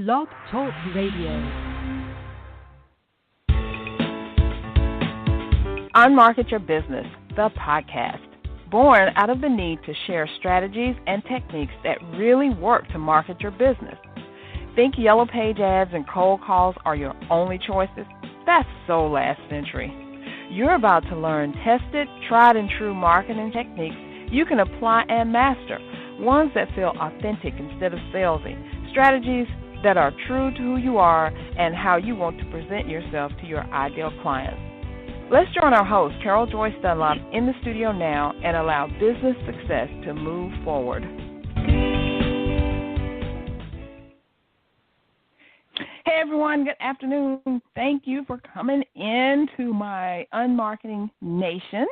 Blog Talk Radio. Unmarket Your Business, the podcast. Born out of the need to share strategies and techniques that really work to market your business. Think yellow page ads and cold calls are your only choices? That's so last century. You're about to learn tested, tried and true marketing techniques you can apply and master. Ones that feel authentic instead of salesy. Strategies that are true to who you are and how you want to present yourself to your ideal clients. Let's join our host, Carol Joyce Dunlop, in the studio now and allow business success to move forward. Hey everyone, good afternoon. Thank you for coming in to my Unmarketing Nation,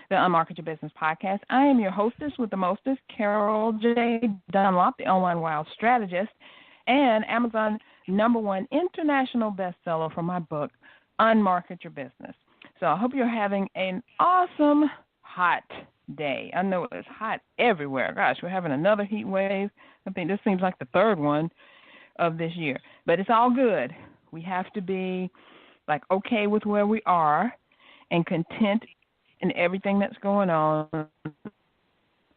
the Unmarket Your Business podcast. I am your hostess with the mostest, Carol J. Dunlop, the online wild strategist, and Amazon #1 international bestseller for my book, Unmarket Your Business. So I hope you're having an awesome, hot day. I know it's hot everywhere. Gosh, we're having another heat wave. I think this seems like the third one of this year. But it's all good. We have to be okay with where we are and content in everything that's going on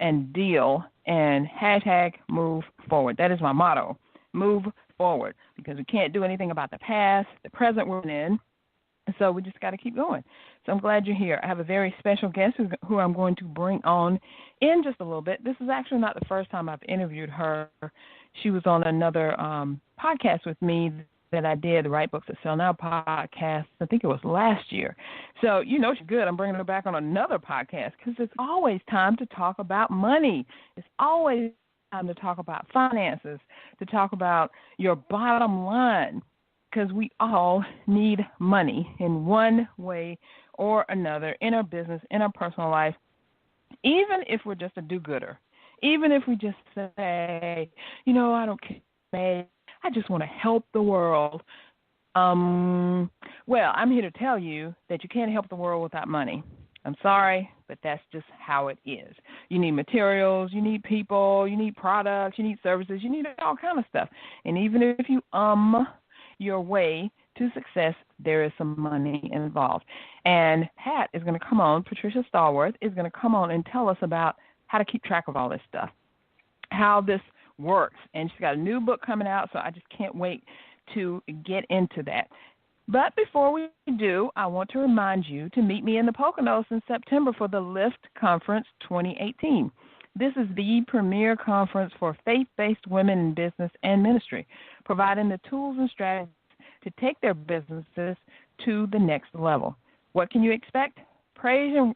and deal and #move forward. That is my motto. Move forward, because we can't do anything about the past, the present we're in, so we just got to keep going. So I'm glad you're here. I have a very special guest who I'm going to bring on in just a little bit. This is actually not the first time I've interviewed her. She was on another podcast with me that I did, the Write Books That Sell Now podcast. I think it was last year. So you know she's good. I'm bringing her back on another podcast because it's always time to talk about money. It's always time to talk about finances, to talk about your bottom line, because we all need money in one way or another in our business, in our personal life, even if we're just a do-gooder, even if we just say, I don't care, I just want to help the world. Well, I'm here to tell you that you can't help the world without money. I'm sorry, but that's just how it is. You need materials, you need people, you need products, you need services, you need all kind of stuff. And even if you your way to success, there is some money involved. And Pat is going to come on, Patricia Stallworth is going to come on and tell us about how to keep track of all this stuff, how this works. And she's got a new book coming out, so I just can't wait to get into that. But before we do, I want to remind you to meet me in the Poconos in September for the Lift Conference 2018. This is the premier conference for faith-based women in business and ministry, providing the tools and strategies to take their businesses to the next level. What can you expect? Praise and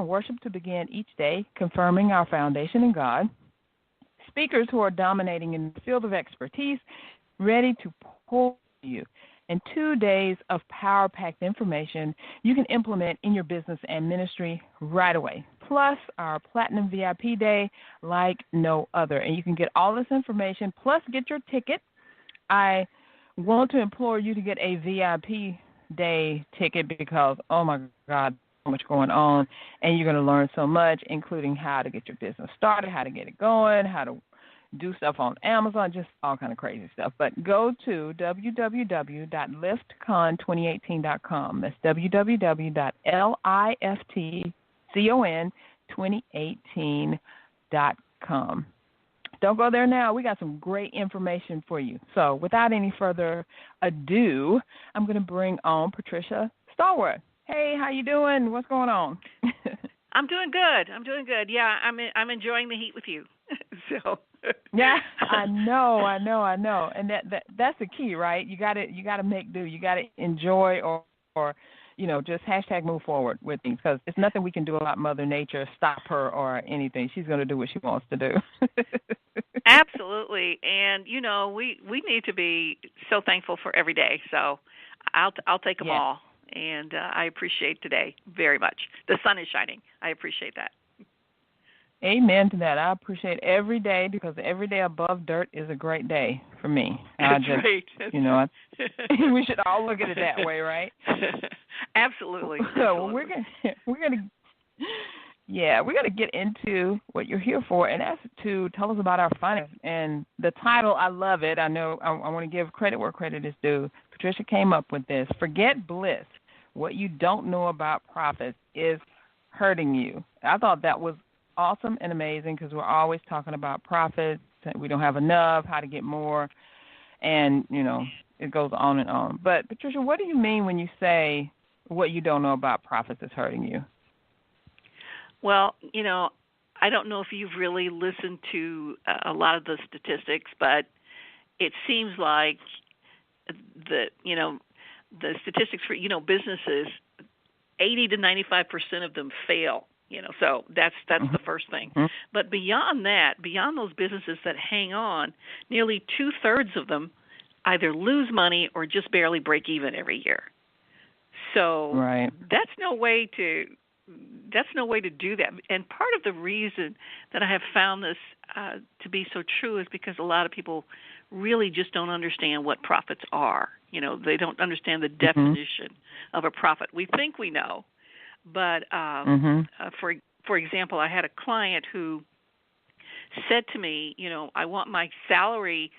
worship to begin each day, confirming our foundation in God. Speakers who are dominating in the field of expertise, ready to pour you. And 2 days of power-packed information you can implement in your business and ministry right away. Plus our Platinum VIP Day like no other. And you can get all this information, plus get your ticket. I want to implore you to get a VIP Day ticket because, oh, my God, so much going on. And you're going to learn so much, including how to get your business started, how to get it going, how to do stuff on Amazon, just all kind of crazy stuff. But go to www.liftcon2018.com. That's www.liftcon2018.com. Don't go there now. We got some great information for you. So without any further ado, I'm going to bring on Patricia Stallworth. Hey, how you doing? What's going on? I'm doing good. Yeah, I'm enjoying the heat with you. So yeah, I know, and that's the key, right? You got to make do. You got to enjoy or just #move forward with things, because it's nothing we can do about Mother Nature, stop her or anything. She's going to do what she wants to do. Absolutely, and we need to be so thankful for every day. So I'll take them all, and I appreciate today very much. The sun is shining. I appreciate that. Amen to that. I appreciate every day, because every day above dirt is a great day for me. That's right. We should all look at it that way, right? Absolutely. So we're gonna Yeah, we're going to get into what you're here for, and that's to tell us about our finance. And the title, I love it. I know I want to give credit where credit is due. Patricia came up with this. Forget bliss. What you don't know about profits is hurting you. I thought that was awesome and amazing because we're always talking about profits. We don't have enough, how to get more, and, it goes on and on. But, Patricia, what do you mean when you say what you don't know about profits is hurting you? Well, I don't know if you've really listened to a lot of the statistics, but it seems like the statistics for businesses, 80 to 95% of them fail. So that's the first thing. Mm-hmm. But beyond that, beyond those businesses that hang on, nearly 2/3 of them either lose money or just barely break even every year. So right. that's no way to do that. And part of the reason that I have found this to be so true is because a lot of people really just don't understand what profits are. They don't understand the definition of a profit. We think we know, but for example, I had a client who said to me, I want my salary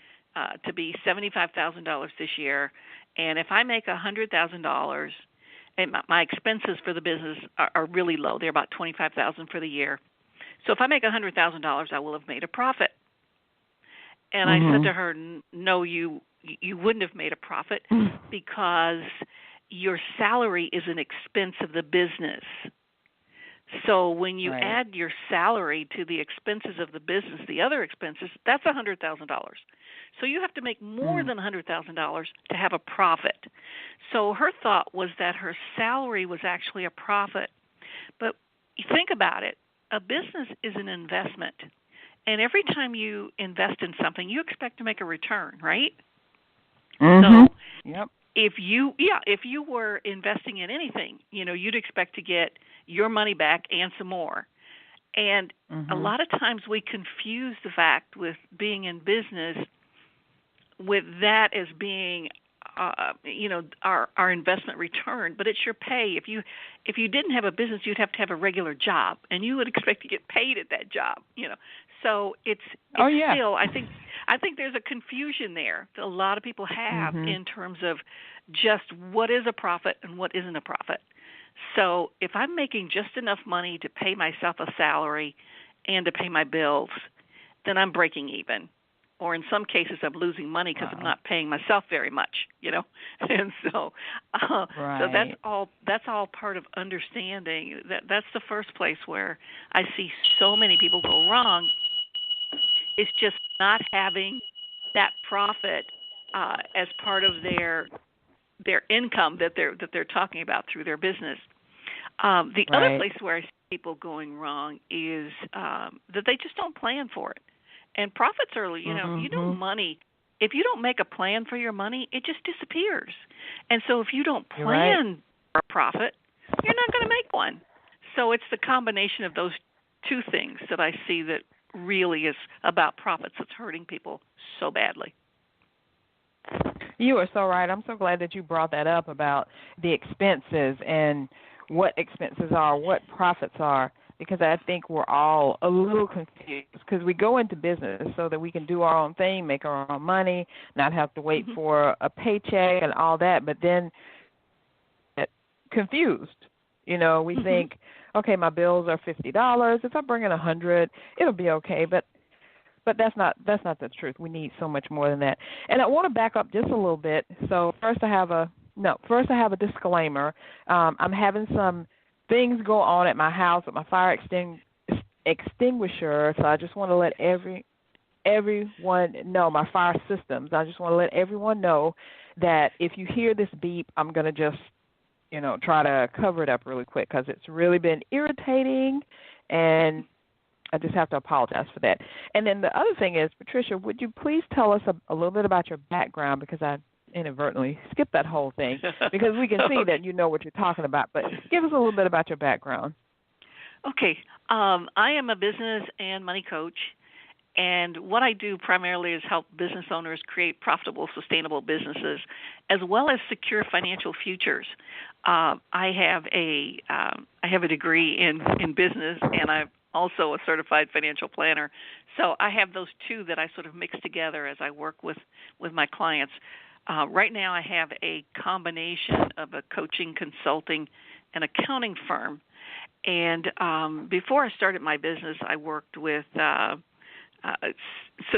to be $75,000 this year, and if I make $100,000, and my expenses for the business are really low. They're about $25,000 for the year. So if I make $100,000, I will have made a profit. And I said to her, no, you wouldn't have made a profit because your salary is an expense of the business. So when you add your salary to the expenses of the business, the other expenses, that's $100,000. So you have to make more than $100,000 to have a profit. So her thought was that her salary was actually a profit. But you think about it, a business is an investment. And every time you invest in something, you expect to make a return, right? So if you were investing in anything, you'd expect to get your money back and some more. And a lot of times we confuse the fact with being in business with that as being our investment return, but it's your pay. If you didn't have a business, you'd have to have a regular job, and you would expect to get paid at that job. So it's still, I think there's a confusion there that a lot of people have in terms of just what is a profit and what isn't a profit. So if I'm making just enough money to pay myself a salary and to pay my bills, then I'm breaking even. Or in some cases, I'm losing money because I'm not paying myself very much, And so, so that's all part of understanding. That's the first place where I see so many people go wrong. It's just not having that profit as part of their income that they're talking about through their business. The other place where I see people going wrong is that they just don't plan for it. And profits are, money. If you don't make a plan for your money, it just disappears. And so if you don't plan for a profit, you're not going to make one. So it's the combination of those two things that I see that really is about profits that's hurting people so badly. You are so right. I'm so glad that you brought that up about the expenses and what expenses are, what profits are, because I think we're all a little confused because we go into business so that we can do our own thing, make our own money, not have to wait for a paycheck and all that, but then confused. We think, okay, my bills are $50. If I bring in $100, it'll be okay, but that's not the truth. We need so much more than that. And I want to back up just a little bit. So first I have a disclaimer. I'm having some things go on at my house with my fire extinguisher, so I just want to let everyone know, my fire systems. I just want to let everyone know that if you hear this beep, I'm going to just, try to cover it up really quick because it's really been irritating, and I just have to apologize for that. And then the other thing is, Patricia, would you please tell us a little bit about your background, because I inadvertently skipped that whole thing, because we can see that you know what you're talking about, but give us a little bit about your background. Okay. I am a business and money coach, And what I do primarily is help business owners create profitable, sustainable businesses, as well as secure financial futures. I have a degree in business, and I'm also a certified financial planner. So I have those two that I sort of mix together as I work with my clients. Right now, I have a combination of a coaching, consulting, and accounting firm. And before I started my business, I worked with some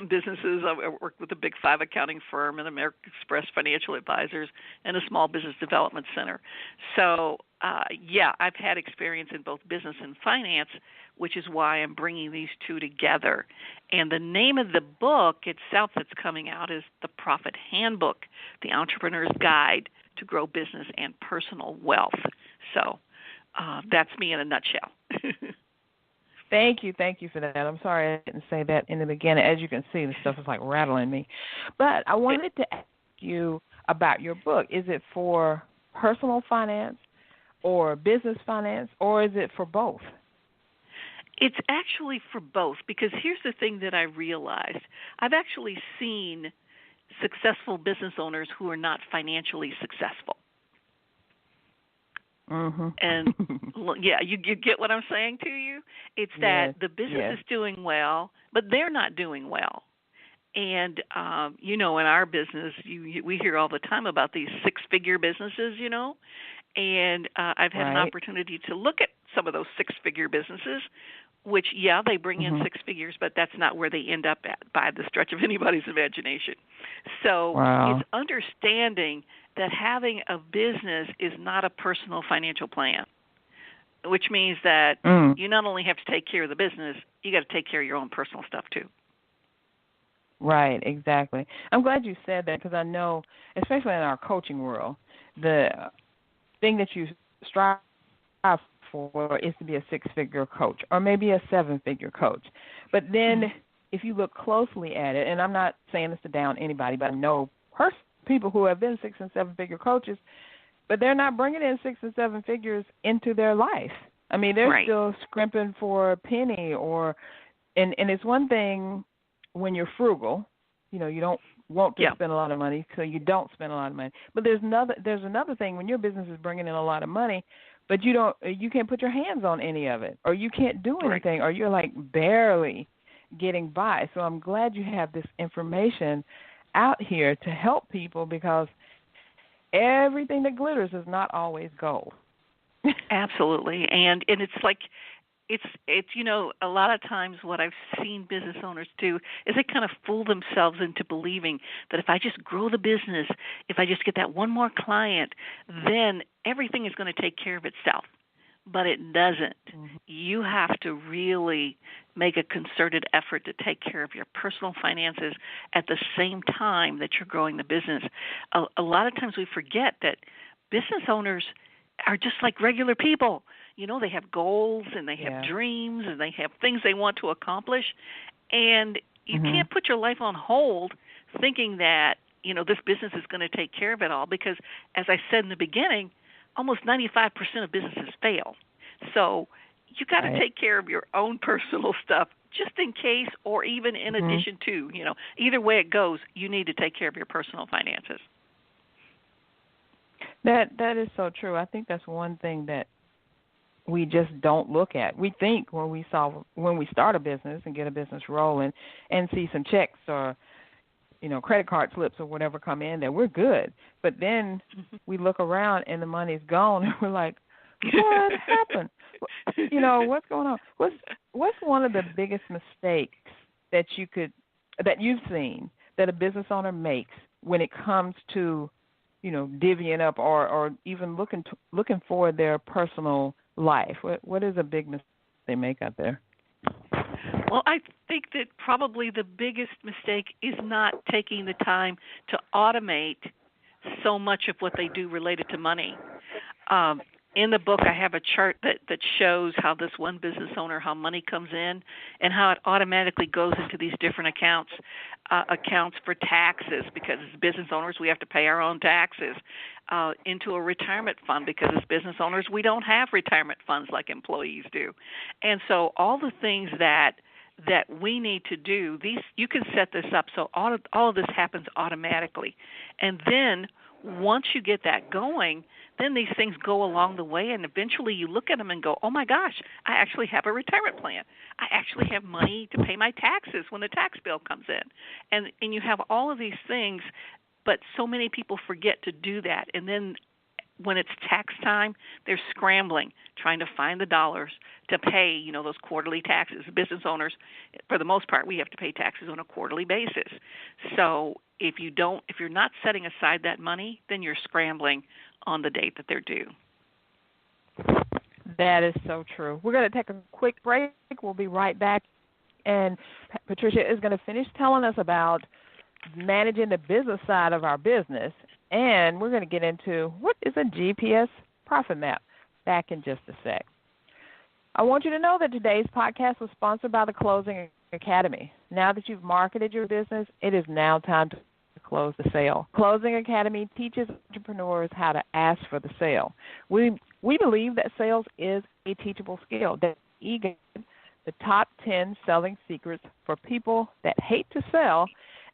businesses. I worked with a Big Five accounting firm and American Express Financial Advisors and a small business development center. So, I've had experience in both business and finance, which is why I'm bringing these two together. And the name of the book itself that's coming out is The Profit Handbook, The Entrepreneur's Guide to Grow Business and Personal Wealth. So that's me in a nutshell. Thank you for that. I'm sorry I didn't say that in the beginning. As you can see, the stuff is like rattling me. But I wanted to ask you about your book. Is it for personal finance or business finance, or is it for both? It's actually for both, because here's the thing that I realized. I've actually seen successful business owners who are not financially successful. Mm-hmm. And you get what I'm saying to you? It's that the business is doing well, but they're not doing well. And, in our business, we hear all the time about these six-figure businesses, and I've had an opportunity to look at some of those six-figure businesses, which, they bring in six figures, but that's not where they end up at by the stretch of anybody's imagination. So it's understanding that having a business is not a personal financial plan, which means that you not only have to take care of the business, you got to take care of your own personal stuff too. Right, exactly. I'm glad you said that, because I know, especially in our coaching world, the thing that you strive for is to be a six-figure coach or maybe a seven-figure coach. But then if you look closely at it, and I'm not saying this to down anybody, but I know people who have been six- and seven-figure coaches, but they're not bringing in six and seven figures into their life. I mean, they're still scrimping for a penny, and it's one thing when you're frugal, you don't want to spend a lot of money, so you don't spend a lot of money. But there's another thing when your business is bringing in a lot of money, but you can't put your hands on any of it, or you can't do anything, or you're like barely getting by. So I'm glad you have this information out here to help people, because everything that glitters is not always gold. Absolutely. And it's like it's a lot of times what I've seen business owners do is they kind of fool themselves into believing that if I just grow the business, if I just get that one more client, then everything is going to take care of itself. But it doesn't. Mm-hmm. You have to really make a concerted effort to take care of your personal finances at the same time that you're growing the business. A lot of times we forget that business owners are just like regular people. They have goals and they have dreams and they have things they want to accomplish. And you can't put your life on hold thinking that, this business is going to take care of it all, because, as I said in the beginning, almost 95% of businesses fail. So you got to take care of your own personal stuff just in case, or even in addition to, either way it goes, you need to take care of your personal finances. That is so true. I think that's one thing that we just don't look at. We think when we start a business and get a business rolling and see some checks or credit card slips or whatever come in, that we're good. But then we look around and the money's gone, and we're like, what happened? What's going on? What's one of the biggest mistakes that you've seen that a business owner makes when it comes to divvying up or even looking for their personal life? What is a big mistake they make out there? Well, I think that probably the biggest mistake is not taking the time to automate so much of what they do related to money. In the book, I have a chart that shows how this one business owner, how money comes in and how it automatically goes into these different accounts for taxes, because as business owners, we have to pay our own taxes, into a retirement fund, because as business owners, we don't have retirement funds like employees do. And so all the things that that we need to do. These, you can set this up so all of this happens automatically. And then once you get that going, then these things go along the way, and eventually you look at them and go, oh my gosh, I actually have a retirement plan. I actually have money to pay my taxes when the tax bill comes in. And you have all of these things, but so many people forget to do that. And then when it's tax time, they're scrambling, trying to find the dollars to pay, those quarterly taxes. Business owners, for the most part, we have to pay taxes on a quarterly basis. So if you're not setting aside that money, then you're scrambling on the date that they're due. That is so true. We're going to take a quick break. We'll be right back. And Patricia is going to finish telling us about managing the business side of our business. And we're going to get into what is a GPS profit map back in just a sec. I want you to know that today's podcast was sponsored by the Closing Academy. Now that you've marketed your business, it is now time to close the sale. Closing Academy teaches entrepreneurs how to ask for the sale. We believe that sales is a teachable skill. The top 10 selling secrets for people that hate to sell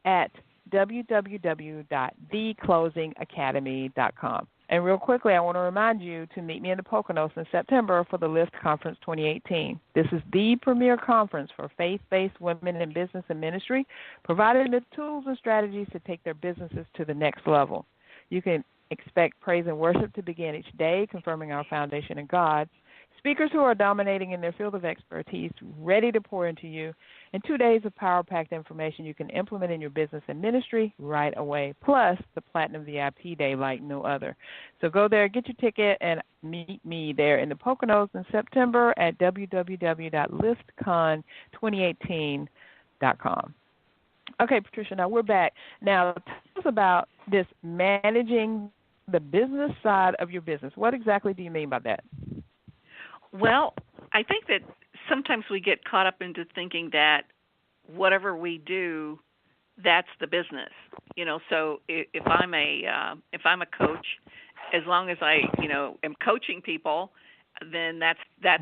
at www.theclosingacademy.com. And real quickly, I want to remind you to meet me in the Poconos in September for the Lift Conference 2018. This is the premier conference for faith-based women in business and ministry, providing the tools and strategies to take their businesses to the next level. You can expect praise and worship to begin each day, confirming our foundation in God. Speakers who are dominating in their field of expertise, ready to pour into you, and 2 days of power-packed information you can implement in your business and ministry right away, plus the Platinum VIP Day like no other. So go there, get your ticket, and meet me there in the Poconos in September at www.liftcon2018.com. Okay, Patricia, now we're back. Now, tell us about this managing the business side of your business. What exactly do you mean by that? Well, I think that sometimes we get caught up into thinking that whatever we do, that's the business. So if I'm a coach, as long as I am coaching people, then that's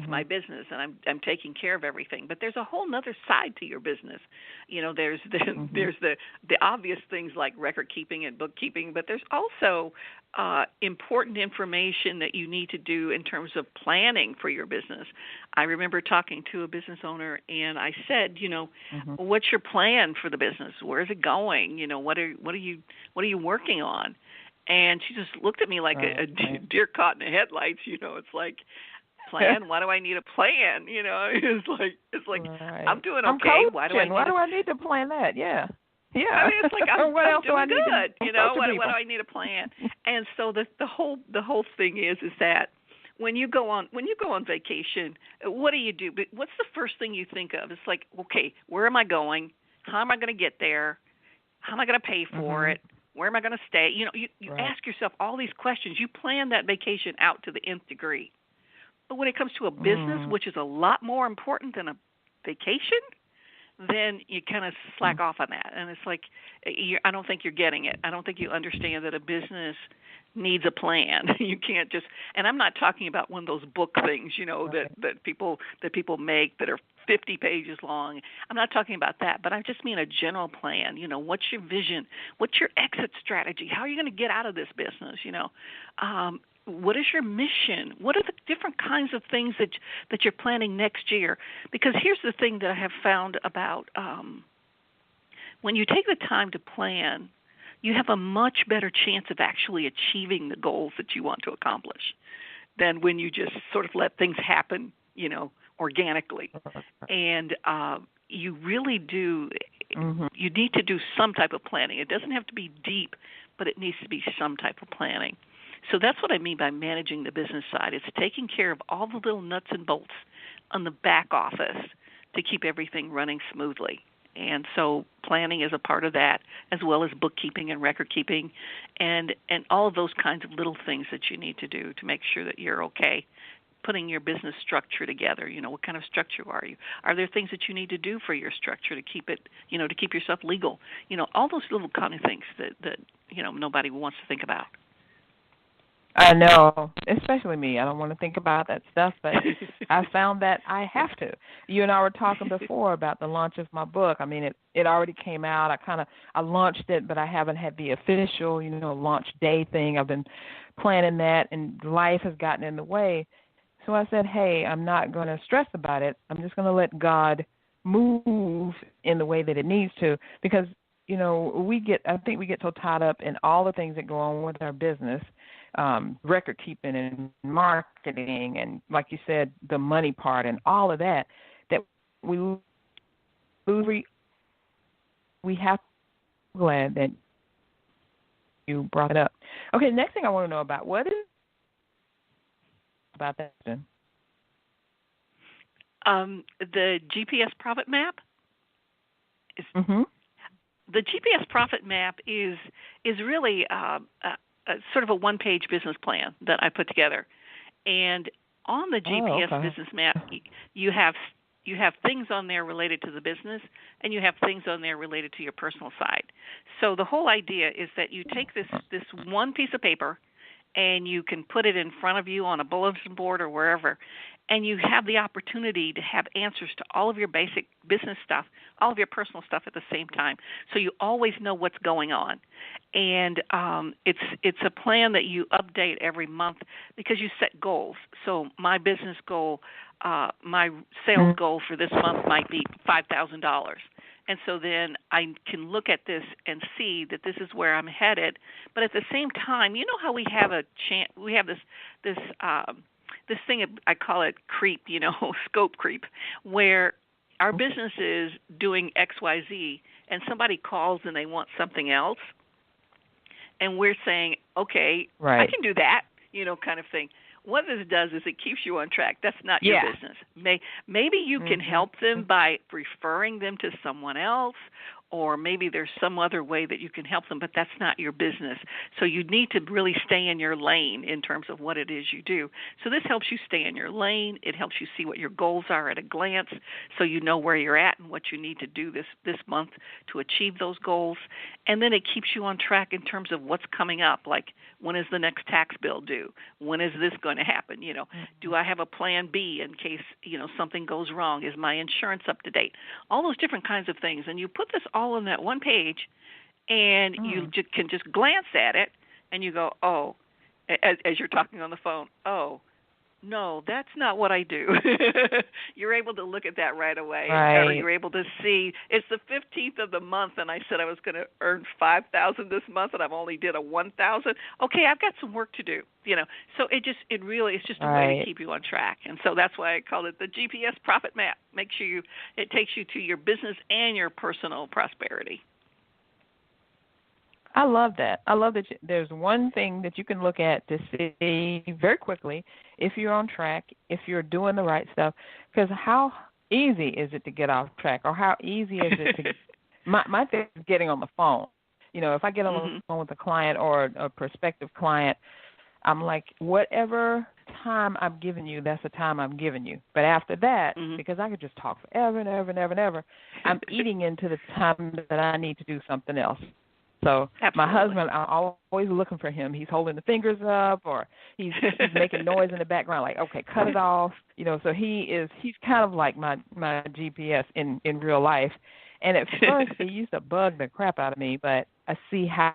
my business, and I'm taking care of everything. But there's a whole other side to your business. There's the obvious things like record keeping and bookkeeping, but there's also important information that you need to do in terms of planning for your business. I remember talking to a business owner, and I said, what's your plan for the business? Where is it going? What are you working on? And she just looked at me like a deer caught in the headlights. It's like, plan? Why do I need a plan? It's like right. I'm doing okay. Why do I need to plan that? Yeah. Yeah. I mean, it's like I'm doing good. What do I need a plan? And so the whole thing is that when you go on vacation, what do? What's the first thing you think of? It's like, okay, where am I going? How am I going to get there? How am I going to pay for it? Where am I going to stay? You right. Ask yourself all these questions. You plan that vacation out to the nth degree. But when it comes to a business, which is a lot more important than a vacation, then you kind of slack off on that. And it's like, I don't think you're getting it. I don't think you understand that a business needs a plan. You can't just, and I'm not talking about one of those book things, right. that people make that are 50 pages long. I'm not talking about that, but I just mean a general plan. What's your vision? What's your exit strategy? How are you going to get out of this business? What is your mission? What are the different kinds of things that you're planning next year? Because here's the thing that I have found about when you take the time to plan, you have a much better chance of actually achieving the goals that you want to accomplish than when you just sort of let things happen, organically. And you really do, you need to do some type of planning. It doesn't have to be deep, but it needs to be some type of planning. So that's what I mean by managing the business side. It's taking care of all the little nuts and bolts on the back office to keep everything running smoothly. And so planning is a part of that, as well as bookkeeping and record keeping and all of those kinds of little things that you need to do to make sure that you're okay putting your business structure together. What kind of structure are you? Are there things that you need to do for your structure to keep it, to keep yourself legal? All those little kind of things that nobody wants to think about. I know, especially me. I don't want to think about that stuff, but I found that I have to. You and I were talking before about the launch of my book. I mean, it already came out. I launched it, but I haven't had the official, launch day thing. I've been planning that, and life has gotten in the way. So I said, hey, I'm not going to stress about it. I'm just going to let God move in the way that it needs to, because I think we get so tied up in all the things that go on with our business, record keeping and marketing, and like you said, the money part and all of that we lose. We have to be glad that you brought it up. Okay, next thing I want to know about, what is about that? The GPS profit map is. Mm-hmm. The GPS profit map is really sort of a one-page business plan that I put together, and on the GPS business map, you have things on there related to the business, and you have things on there related to your personal side. So the whole idea is that you take this one piece of paper, and you can put it in front of you on a bulletin board or wherever, and you have the opportunity to have answers to all of your basic business stuff, all of your personal stuff at the same time. So you always know what's going on. And it's a plan that you update every month because you set goals. So my business goal, my sales goal for this month might be $5,000. And so then I can look at this and see that this is where I'm headed. But at the same time, you know how we have this thing, I call it creep, scope creep, where our business is doing X, Y, Z, and somebody calls and they want something else, and we're saying, okay, right, I can do that, kind of thing. What this does is it keeps you on track. That's not your business. Maybe you can help them by referring them to someone else, or maybe there's some other way that you can help them, but that's not your business. So you need to really stay in your lane in terms of what it is you do. So this helps you stay in your lane. It helps you see what your goals are at a glance, so you know where you're at and what you need to do this month to achieve those goals. And then it keeps you on track in terms of what's coming up, like when is the next tax bill due? When is this going to happen? Do I have a plan B in case, something goes wrong? Is my insurance up to date? All those different kinds of things. And you put this all on that one page, and you can just glance at it, and you go, oh, as you're talking on the phone, oh, no, that's not what I do. You're able to look at that right away. Right. Or you're able to see, it's the 15th of the month, and I said I was going to earn $5,000 this month, and I've only did a $1,000. Okay, I've got some work to do. So it's just a way to keep you on track. And so that's why I called it the GPS profit map. Make sure it takes you to your business and your personal prosperity. I love that. I love that there's one thing that you can look at to see very quickly if you're on track, if you're doing the right stuff. Because how easy is it to get off track, or how easy is it to my thing is getting on the phone. If I get on the phone with a client or a prospective client, I'm like, whatever time I'm giving you, that's the time I'm giving you. But after that, because I could just talk forever and ever and ever and ever, I'm eating into the time that I need to do something else. So Absolutely. My husband, I'm always looking for him. He's holding the fingers up, or he's making noise in the background, like, okay, cut it off. So he's kind of like my GPS in real life. And at first, it used to bug the crap out of me, but I see how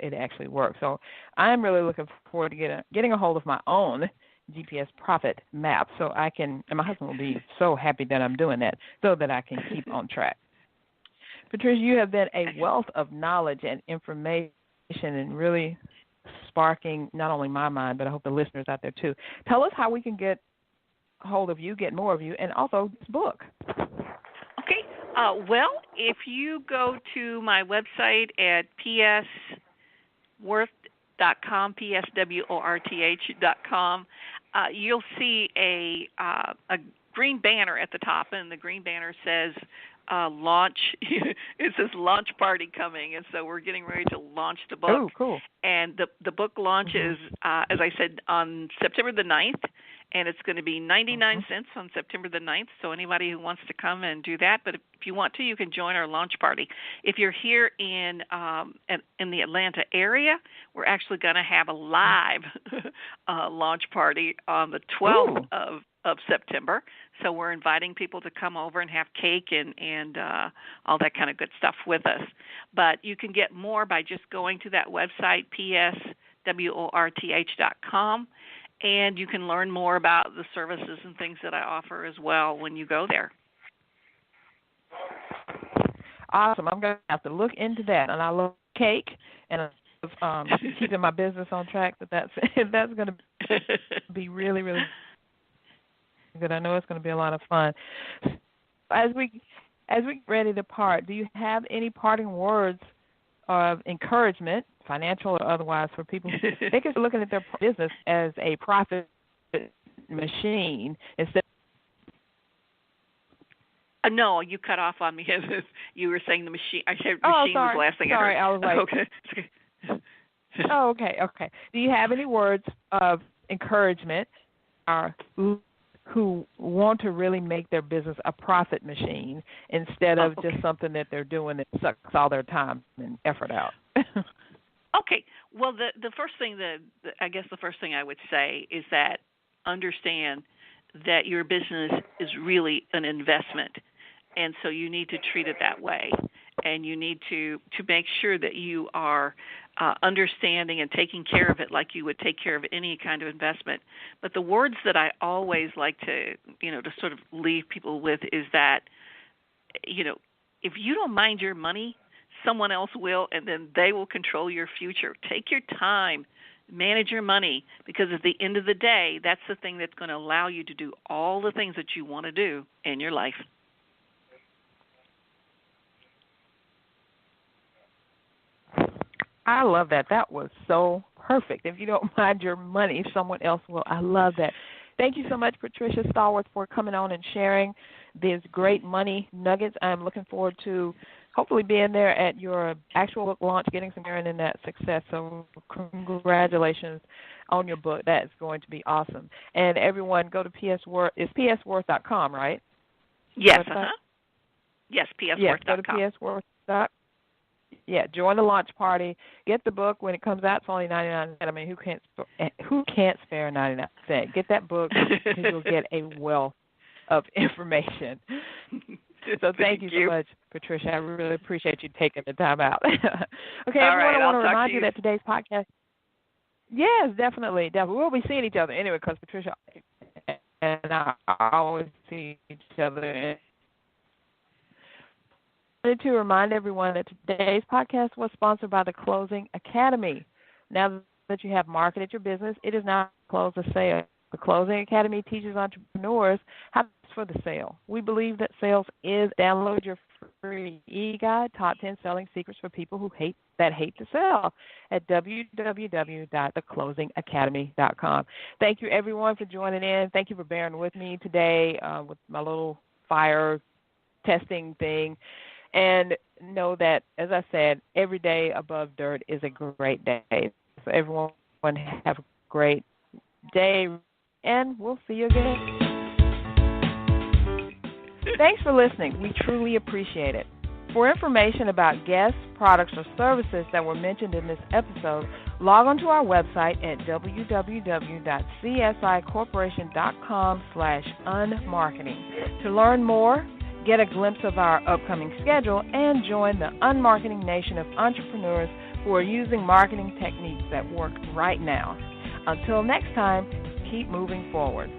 it actually works. So I'm really looking forward to getting a hold of my own GPS profit map, so I can, and my husband will be so happy that I'm doing that, so that I can keep on track. Patricia, you have been a wealth of knowledge and information, and really sparking not only my mind, but I hope the listeners out there too. Tell us how we can get a hold of you, get more of you, and also this book. Okay. Well, if you go to my website at psworth.com, psworth.com, you'll see a green banner at the top, and the green banner says launch. It says launch party coming, and so we're getting ready to launch the book. Oh, cool. And the book launches, as I said, on September the 9th, and it's going to be 99 cents on September the 9th, so anybody who wants to come and do that. But if you want to, you can join our launch party. If you're here in the Atlanta area, we're actually going to have a live launch party on the 12th of September. So we're inviting people to come over and have cake and all that kind of good stuff with us. But you can get more by just going to that website, psworth.com, and you can learn more about the services and things that I offer as well when you go there. Awesome. I'm going to have to look into that. And I love cake and keeping my business on track. That's going to be really, really good. I know it's going to be a lot of fun. As we get ready to part, do you have any parting words of encouragement, financial or otherwise, for people who think of looking at their business as a profit machine instead? No, you cut off on me. You were saying the machine. I said machine was the last thing I heard. I was like, okay. Okay. Do you have any words of encouragement who want to really make their business a profit machine instead of just something that they're doing that sucks all their time and effort out? Okay. Well, the first thing the first thing I would say is that understand that your business is really an investment, and so you need to treat it that way, and you need to make sure that you are understanding and taking care of it like you would take care of any kind of investment. But the words that I always like to sort of leave people with is that, if you don't mind your money, someone else will, and then they will control your future. Take your time, manage your money, because at the end of the day, that's the thing that's going to allow you to do all the things that you want to do in your life. I love that. That was so perfect. If you don't mind your money, someone else will. I love that. Thank you so much, Patricia Stallworth, for coming on and sharing these great money nuggets. I'm looking forward to hopefully being there at your actual book launch, getting some sharing in that success. So congratulations on your book. That's going to be awesome. And everyone, go to PSWorth. It's psworth.com, right? Yes. Yes, psworth.com. Yes, go to psworth.com. Yeah, join the launch party. Get the book when it comes out. It's only 99 cents. I mean, who can't spare 99 cents? Get that book, and you'll get a wealth of information. So thank you so much, Patricia. I really appreciate you taking the time out. Okay, all everyone, right, I want to remind you that today's podcast. Yes, definitely. We'll be seeing each other anyway because Patricia and I always see each other. I wanted to remind everyone that today's podcast was sponsored by the Closing Academy. Now that you have marketed your business, it is now close a sale. The Closing Academy teaches entrepreneurs how to for the sale. We believe that sales is. Download your free e-guide, Top 10 Selling Secrets for People Who Hate to Sell at www.theclosingacademy.com. Thank you, everyone, for joining in. Thank you for bearing with me today with my little fire testing thing. And know that, as I said, every day above dirt is a great day. So everyone have a great day, and we'll see you again. Thanks for listening. We truly appreciate it. For information about guests, products, or services that were mentioned in this episode, log on to our website at www.csicorporation.com/unmarketing. To learn more, get a glimpse of our upcoming schedule, and join the unmarketing nation of entrepreneurs who are using marketing techniques that work right now. Until next time, keep moving forward.